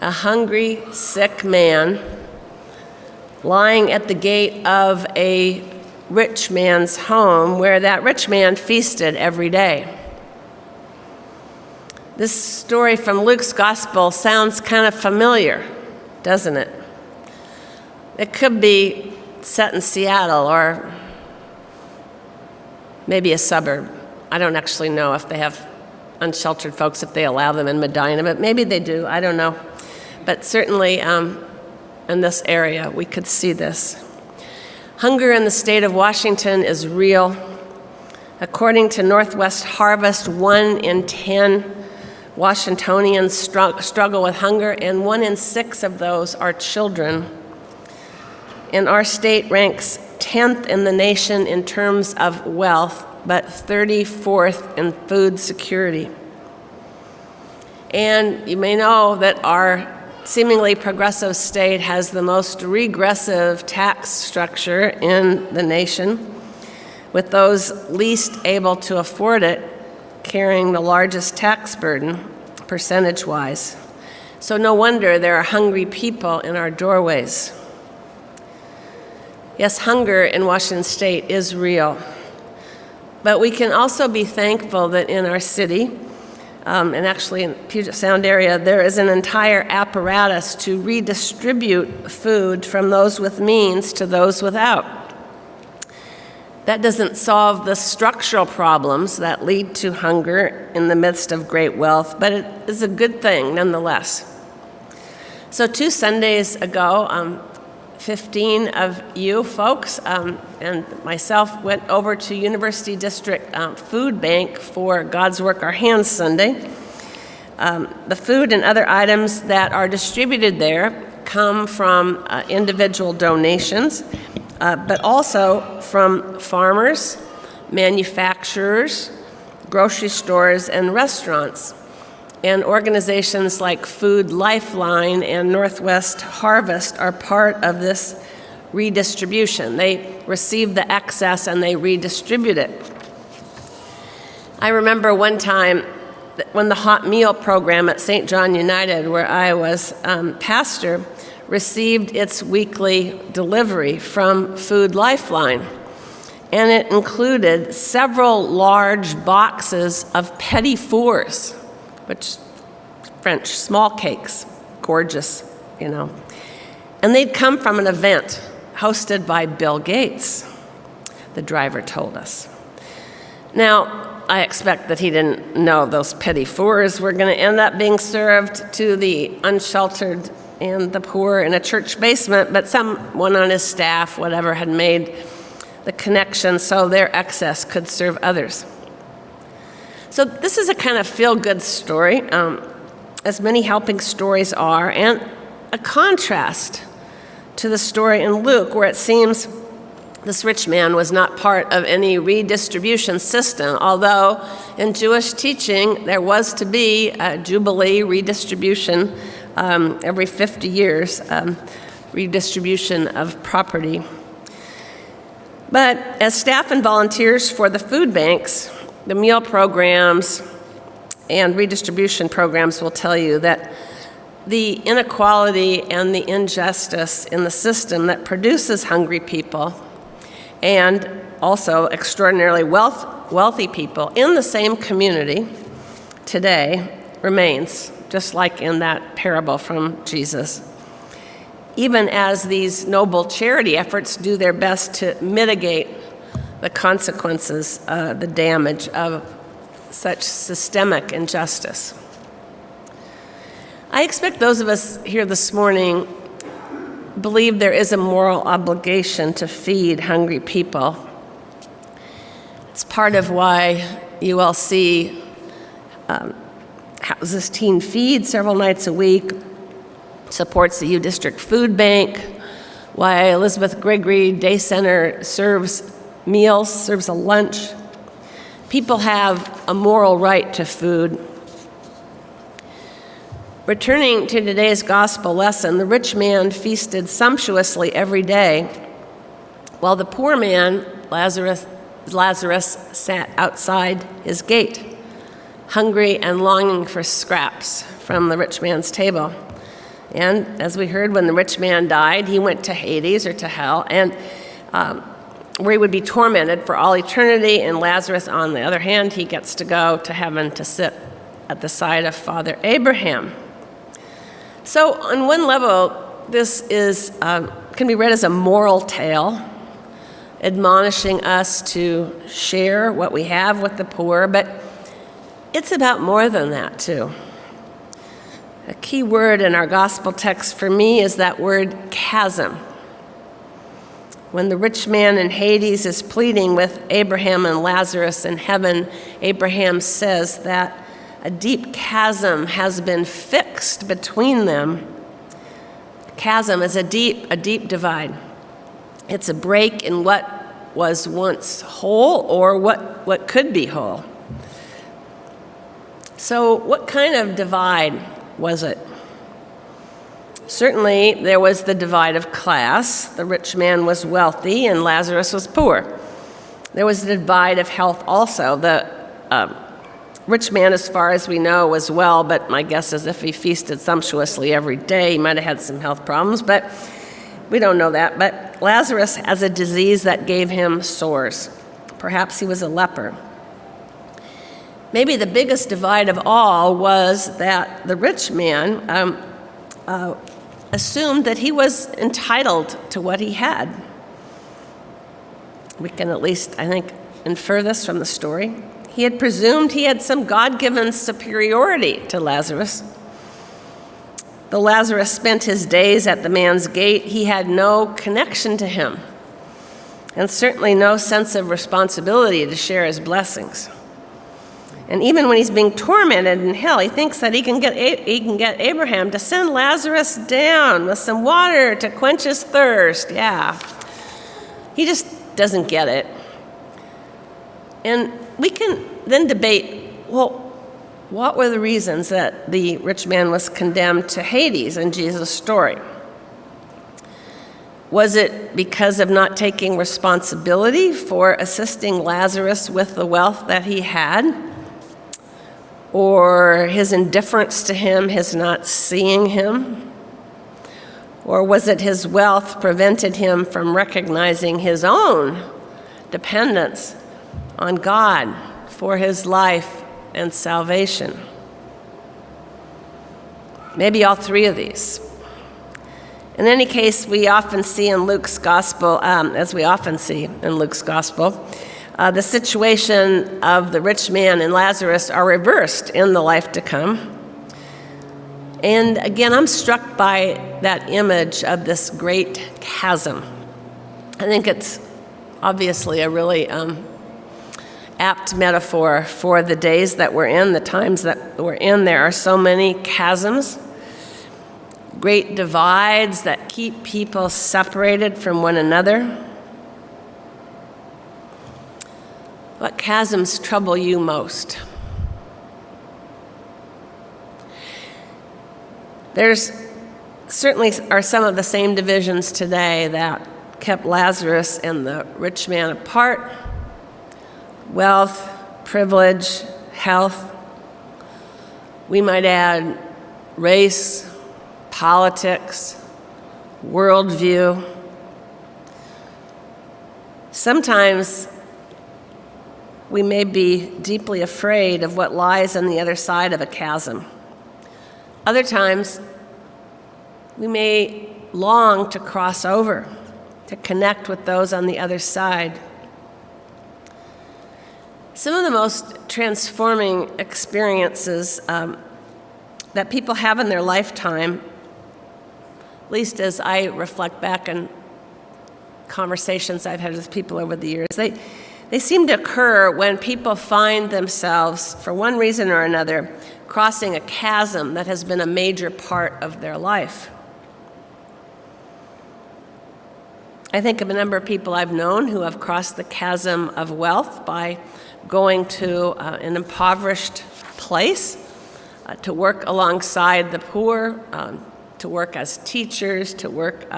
a hungry, sick man lying at the gate of a rich man's home where that rich man feasted every day. This story from Luke's gospel sounds kind of familiar, doesn't it? It could be set in Seattle or maybe a suburb. I don't actually know if they have unsheltered folks, if they allow them in Medina, but maybe they do, I don't know. But certainly in this area, we could see this. Hunger in the state of Washington is real. According to Northwest Harvest, 1 in 10 Washingtonians struggle with hunger, and 1 in 6 of those are children. And our state ranks 10th in the nation in terms of wealth, but 34th in food security. And you may know that our seemingly progressive state has the most regressive tax structure in the nation, with those least able to afford it carrying the largest tax burden, percentage-wise. So no wonder there are hungry people in our doorways. Yes, hunger in Washington State is real. But we can also be thankful that in our city, and actually in Puget Sound area, there is an entire apparatus to redistribute food from those with means to those without. That doesn't solve the structural problems that lead to hunger in the midst of great wealth, but it is a good thing nonetheless. So 2 Sundays ago, 15 of you folks and myself went over to University District Food Bank for God's Work Our Hands Sunday. The food and other items that are distributed there come from individual donations, but also from farmers, manufacturers, grocery stores, and restaurants. And organizations like Food Lifeline and Northwest Harvest are part of this redistribution. They receive the excess and they redistribute it. I remember one time when the hot meal program at St. John United, where I was pastor, received its weekly delivery from Food Lifeline. And it included several large boxes of petit fours, which French small cakes, gorgeous, you know. And they'd come from an event hosted by Bill Gates, the driver told us. Now, I expect that he didn't know those petit fours were going to end up being served to the unsheltered and the poor in a church basement, but someone on his staff, whatever, had made the connection so their excess could serve others. So this is a kind of feel-good story, as many helping stories are, and a contrast to the story in Luke, where it seems this rich man was not part of any redistribution system, although in Jewish teaching there was to be a Jubilee redistribution every 50 years, redistribution of property. But as staff and volunteers for the food banks, the meal programs and redistribution programs will tell you that the inequality and the injustice in the system that produces hungry people and also extraordinarily wealthy people in the same community today remains, just like in that parable from Jesus. Even as these noble charity efforts do their best to mitigate the consequences, the damage of such systemic injustice. I expect those of us here this morning believe there is a moral obligation to feed hungry people. It's part of why ULC houses Teen Feed several nights a week, supports the U District Food Bank, why Elizabeth Gregory Day Center serves meals, serves a lunch. People have a moral right to food. Returning to today's gospel lesson, the rich man feasted sumptuously every day, while the poor man, Lazarus, sat outside his gate, hungry and longing for scraps from the rich man's table. And as we heard, when the rich man died, he went to Hades, or to hell, and where he would be tormented for all eternity. And Lazarus, on the other hand, he gets to go to heaven to sit at the side of Father Abraham. So on one level, this can be read as a moral tale, admonishing us to share what we have with the poor, but it's about more than that, too. A key word in our gospel text for me is that word chasm. When the rich man in Hades is pleading with Abraham and Lazarus in heaven, Abraham says that a deep chasm has been fixed between them. Chasm is a deep divide. It's a break in what was once whole or what could be whole. So what kind of divide was it? Certainly, there was the divide of class. The rich man was wealthy and Lazarus was poor. There was the divide of health also. The rich man, as far as we know, was well, but my guess is if he feasted sumptuously every day, he might have had some health problems, but we don't know that. But Lazarus has a disease that gave him sores. Perhaps he was a leper. Maybe the biggest divide of all was that the rich man assumed that he was entitled to what he had. We can at least, I think, infer this from the story. He had presumed he had some God-given superiority to Lazarus. Though Lazarus spent his days at the man's gate, he had no connection to him, and certainly no sense of responsibility to share his blessings. And even when he's being tormented in hell, he thinks that he can get Abraham to send Lazarus down with some water to quench his thirst. Yeah. He just doesn't get it. And we can then debate, well, what were the reasons that the rich man was condemned to Hades in Jesus' story? Was it because of not taking responsibility for assisting Lazarus with the wealth that he had? Or his indifference to him, his not seeing him? Or was it his wealth prevented him from recognizing his own dependence on God for his life and salvation? Maybe all three of these. In any case, we often see in Luke's gospel, the situation of the rich man and Lazarus are reversed in the life to come. And again, I'm struck by that image of this great chasm. I think it's obviously a really apt metaphor for the days that we're in, the times that we're in. There are so many chasms, great divides that keep people separated from one another. What chasms trouble you most? There's certainly are some of the same divisions today that kept Lazarus and the rich man apart. Wealth, privilege, health. We might add race, politics, worldview. Sometimes we may be deeply afraid of what lies on the other side of a chasm. Other times, we may long to cross over, to connect with those on the other side. Some of the most transforming experiences that people have in their lifetime, at least as I reflect back on conversations I've had with people over the years, they seem to occur when people find themselves, for one reason or another, crossing a chasm that has been a major part of their life. I think of a number of people I've known who have crossed the chasm of wealth by going to an impoverished place to work alongside the poor, to work as teachers, to work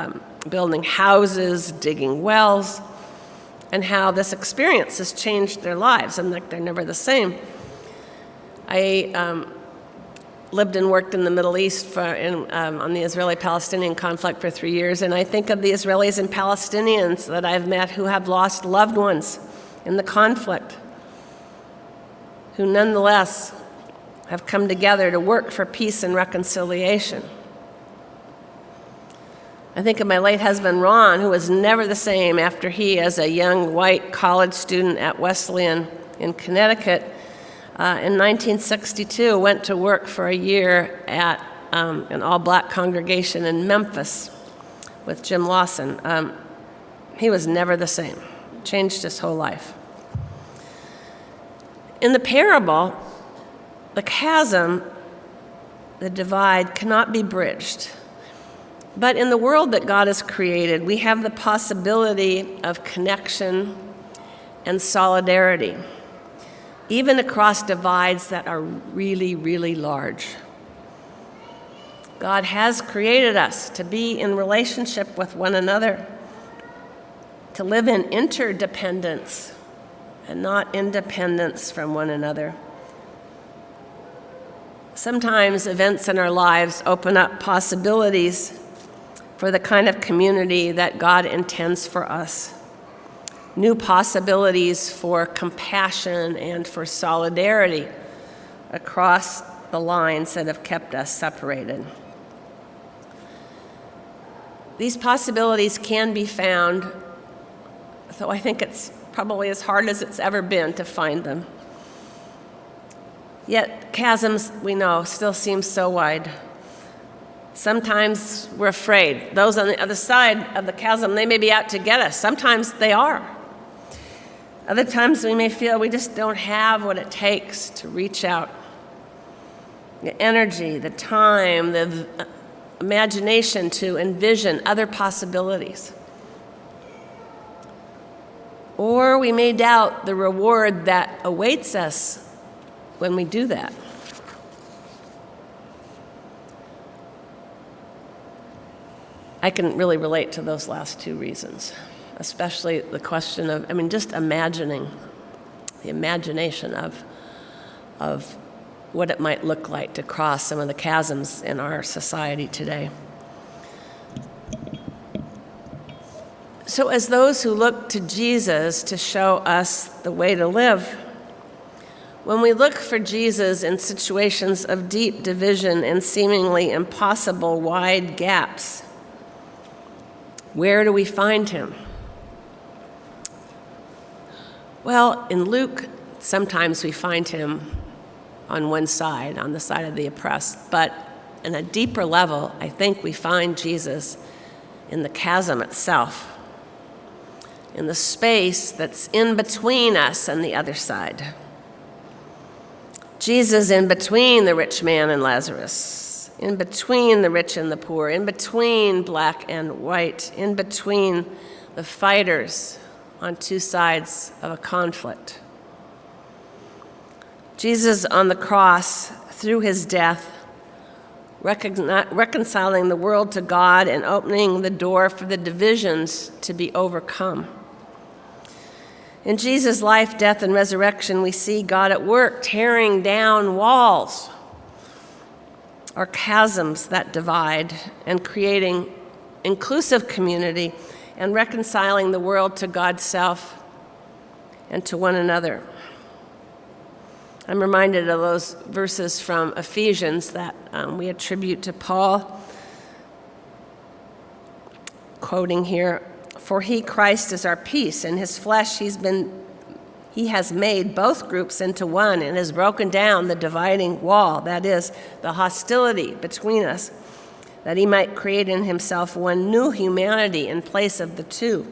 building houses, digging wells, and how this experience has changed their lives, and like they're never the same. I lived and worked in the Middle East on the Israeli-Palestinian conflict for 3 years, and I think of the Israelis and Palestinians that I've met who have lost loved ones in the conflict, who nonetheless have come together to work for peace and reconciliation. I think of my late husband, Ron, who was never the same after he, as a young white college student at Wesleyan in Connecticut, in 1962, went to work for a year at an all-black congregation in Memphis with Jim Lawson. He was never the same, changed his whole life. In the parable, the chasm, the divide, cannot be bridged. But in the world that God has created, we have the possibility of connection and solidarity, even across divides that are really, really large. God has created us to be in relationship with one another, to live in interdependence and not independence from one another. Sometimes events in our lives open up possibilities for the kind of community that God intends for us. New possibilities for compassion and for solidarity across the lines that have kept us separated. These possibilities can be found, though I think it's probably as hard as it's ever been to find them. Yet chasms, we know, still seem so wide. Sometimes we're afraid. Those on the other side of the chasm, they may be out to get us. Sometimes they are. Other times we may feel we just don't have what it takes to reach out. The energy, the time, the imagination to envision other possibilities. Or we may doubt the reward that awaits us when we do that. I can really relate to those last two reasons, especially the question of, just imagining, the imagination of what it might look like to cross some of the chasms in our society today. So as those who look to Jesus to show us the way to live, when we look for Jesus in situations of deep division and seemingly impossible wide gaps, where do we find him? Well, in Luke, sometimes we find him on one side, on the side of the oppressed, but in a deeper level, I think we find Jesus in the chasm itself, in the space that's in between us and the other side. Jesus in between the rich man and Lazarus, in between the rich and the poor, in between black and white, in between the fighters on two sides of a conflict. Jesus on the cross, through his death, reconciling the world to God and opening the door for the divisions to be overcome. In Jesus' life, death, and resurrection, we see God at work tearing down walls or chasms that divide and creating inclusive community and reconciling the world to God's self and to one another. I'm reminded of those verses from Ephesians that we attribute to Paul, quoting here, "For he, Christ, is our peace. In his flesh he has made both groups into one and has broken down the dividing wall, that is, the hostility between us, that he might create in himself one new humanity in place of the two,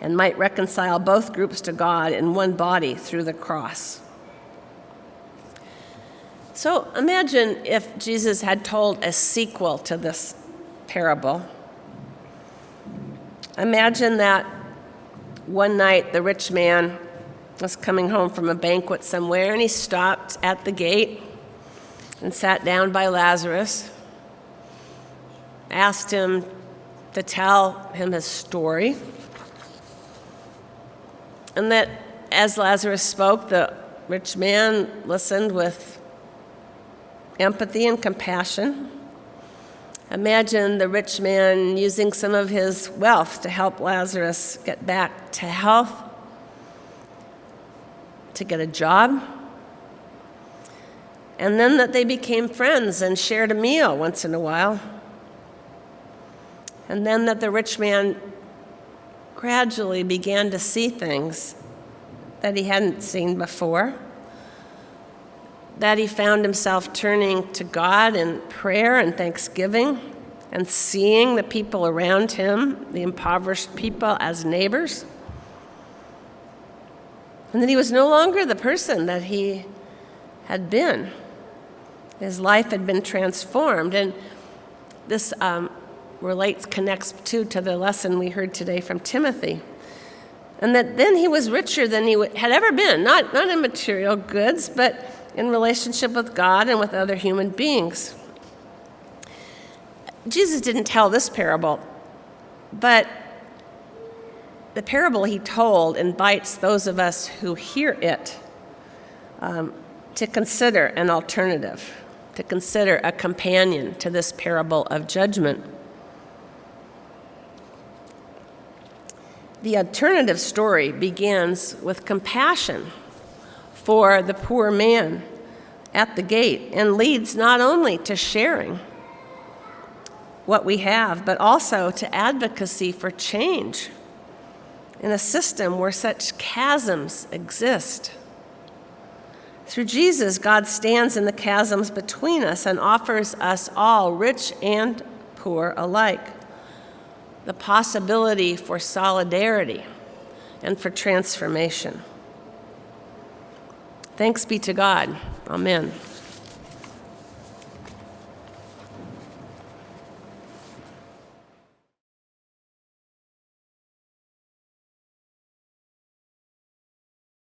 and might reconcile both groups to God in one body through the cross." So imagine if Jesus had told a sequel to this parable. Imagine that one night the rich man was coming home from a banquet somewhere, and he stopped at the gate and sat down by Lazarus, asked him to tell him his story, and that as Lazarus spoke, the rich man listened with empathy and compassion. Imagine the rich man using some of his wealth to help Lazarus get back to health, to get a job, and then that they became friends and shared a meal once in a while, and then that the rich man gradually began to see things that he hadn't seen before, that he found himself turning to God in prayer and thanksgiving and seeing the people around him, the impoverished people, as neighbors, and that he was no longer the person that he had been. His life had been transformed, and this connects too to the lesson we heard today from Timothy. And that then he was richer than he had ever been, not in material goods, but in relationship with God and with other human beings. Jesus didn't tell this parable, but the parable he told invites those of us who hear it to consider an alternative, to consider a companion to this parable of judgment. The alternative story begins with compassion for the poor man at the gate and leads not only to sharing what we have, but also to advocacy for change in a system where such chasms exist. Through Jesus, God stands in the chasms between us and offers us all, rich and poor alike, the possibility for solidarity and for transformation. Thanks be to God. Amen.